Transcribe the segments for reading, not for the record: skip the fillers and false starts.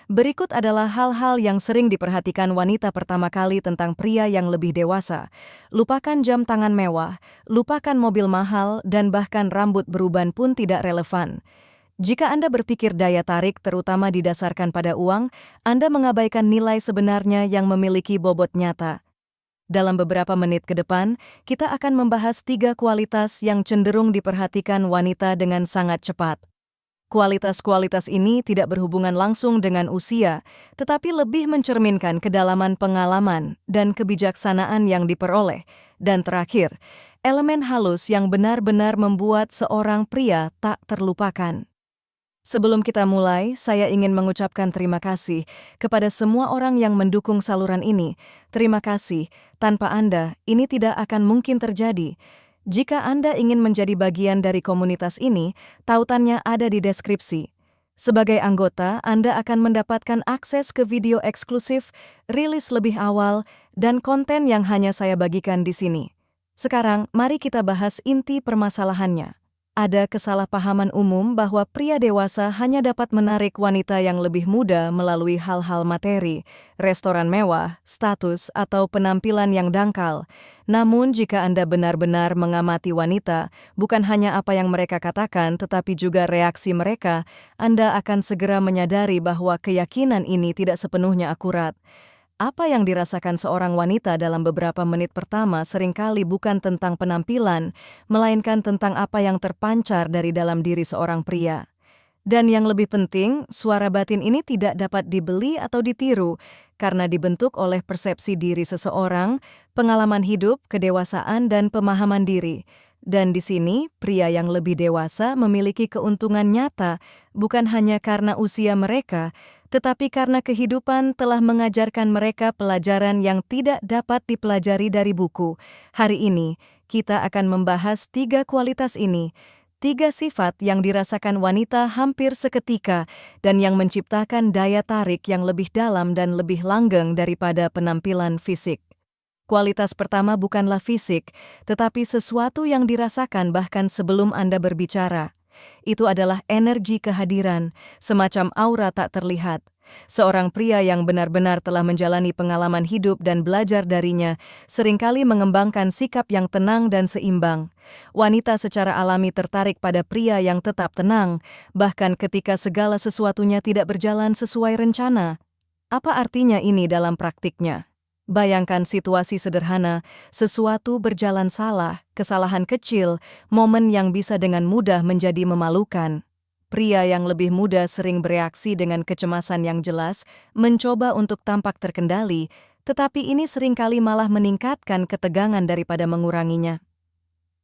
Berikut adalah hal-hal yang sering diperhatikan wanita pertama kali tentang pria yang lebih dewasa. Lupakan jam tangan mewah, lupakan mobil mahal, dan bahkan rambut beruban pun tidak relevan. Jika Anda berpikir daya tarik terutama didasarkan pada uang, Anda mengabaikan nilai sebenarnya yang memiliki bobot nyata. Dalam beberapa menit ke depan, kita akan membahas 3 kualitas yang cenderung diperhatikan wanita dengan sangat cepat. Kualitas-kualitas ini tidak berhubungan langsung dengan usia, tetapi lebih mencerminkan kedalaman pengalaman dan kebijaksanaan yang diperoleh. Dan terakhir, elemen halus yang benar-benar membuat seorang pria tak terlupakan. Sebelum kita mulai, saya ingin mengucapkan terima kasih kepada semua orang yang mendukung saluran ini. Terima kasih, tanpa Anda, ini tidak akan mungkin terjadi. Jika Anda ingin menjadi bagian dari komunitas ini, tautannya ada di deskripsi. Sebagai anggota, Anda akan mendapatkan akses ke video eksklusif, rilis lebih awal, dan konten yang hanya saya bagikan di sini. Sekarang, mari kita bahas inti permasalahannya. Ada kesalahpahaman umum bahwa pria dewasa hanya dapat menarik wanita yang lebih muda melalui hal-hal materi, restoran mewah, status, atau penampilan yang dangkal. Namun jika Anda benar-benar mengamati wanita, bukan hanya apa yang mereka katakan tetapi juga reaksi mereka, Anda akan segera menyadari bahwa keyakinan ini tidak sepenuhnya akurat. Apa yang dirasakan seorang wanita dalam beberapa menit pertama seringkali bukan tentang penampilan, melainkan tentang apa yang terpancar dari dalam diri seorang pria. Dan yang lebih penting, suara batin ini tidak dapat dibeli atau ditiru, karena dibentuk oleh persepsi diri seseorang, pengalaman hidup, kedewasaan, dan pemahaman diri. Dan di sini, pria yang lebih dewasa memiliki keuntungan nyata, bukan hanya karena usia mereka, tetapi karena kehidupan telah mengajarkan mereka pelajaran yang tidak dapat dipelajari dari buku. Hari ini, kita akan membahas 3 kualitas ini, 3 sifat yang dirasakan wanita hampir seketika dan yang menciptakan daya tarik yang lebih dalam dan lebih langgeng daripada penampilan fisik. Kualitas pertama bukanlah fisik, tetapi sesuatu yang dirasakan bahkan sebelum Anda berbicara. Itu adalah energi kehadiran, semacam aura tak terlihat. Seorang pria yang benar-benar telah menjalani pengalaman hidup dan belajar darinya, seringkali mengembangkan sikap yang tenang dan seimbang. Wanita secara alami tertarik pada pria yang tetap tenang, bahkan ketika segala sesuatunya tidak berjalan sesuai rencana. Apa artinya ini dalam praktiknya? Bayangkan situasi sederhana, sesuatu berjalan salah, kesalahan kecil, momen yang bisa dengan mudah menjadi memalukan. Pria yang lebih muda sering bereaksi dengan kecemasan yang jelas, mencoba untuk tampak terkendali, tetapi ini seringkali malah meningkatkan ketegangan daripada menguranginya.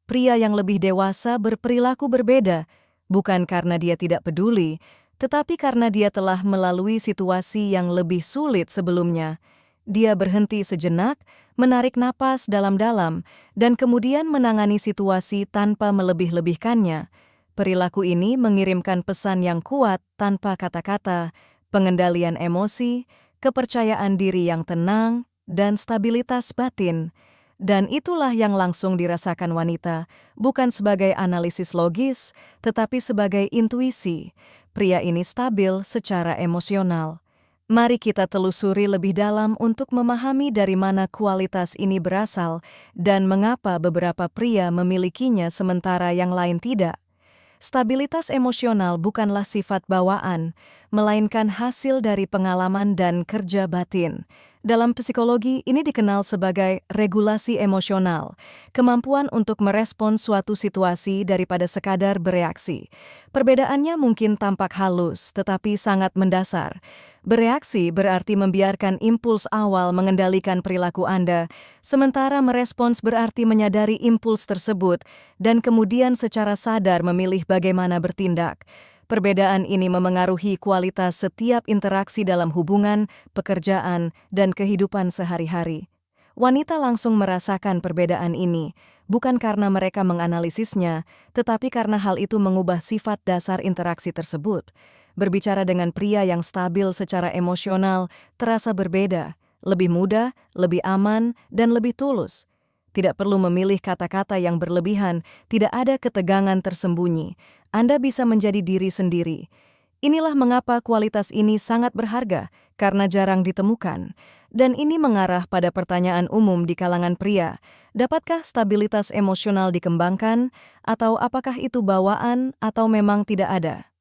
Pria yang lebih dewasa berperilaku berbeda, bukan karena dia tidak peduli, tetapi karena dia telah melalui situasi yang lebih sulit sebelumnya. Dia berhenti sejenak, menarik napas dalam-dalam, dan kemudian menangani situasi tanpa melebih-lebihkannya. Perilaku ini mengirimkan pesan yang kuat tanpa kata-kata, pengendalian emosi, kepercayaan diri yang tenang, dan stabilitas batin. Dan itulah yang langsung dirasakan wanita, bukan sebagai analisis logis, tetapi sebagai intuisi. Pria ini stabil secara emosional. Mari kita telusuri lebih dalam untuk memahami dari mana kualitas ini berasal dan mengapa beberapa pria memilikinya sementara yang lain tidak. Stabilitas emosional bukanlah sifat bawaan, melainkan hasil dari pengalaman dan kerja batin. Dalam psikologi, ini dikenal sebagai regulasi emosional, kemampuan untuk merespons suatu situasi daripada sekadar bereaksi. Perbedaannya mungkin tampak halus, tetapi sangat mendasar. Bereaksi berarti membiarkan impuls awal mengendalikan perilaku Anda, sementara merespons berarti menyadari impuls tersebut dan kemudian secara sadar memilih bagaimana bertindak. Perbedaan ini memengaruhi kualitas setiap interaksi dalam hubungan, pekerjaan, dan kehidupan sehari-hari. Wanita langsung merasakan perbedaan ini, bukan karena mereka menganalisisnya, tetapi karena hal itu mengubah sifat dasar interaksi tersebut. Berbicara dengan pria yang stabil secara emosional terasa berbeda, lebih mudah, lebih aman, dan lebih tulus. Tidak perlu memilih kata-kata yang berlebihan, tidak ada ketegangan tersembunyi. Anda bisa menjadi diri sendiri. Inilah mengapa kualitas ini sangat berharga, karena jarang ditemukan. Dan ini mengarah pada pertanyaan umum di kalangan pria, dapatkah stabilitas emosional dikembangkan, atau apakah itu bawaan atau memang tidak ada?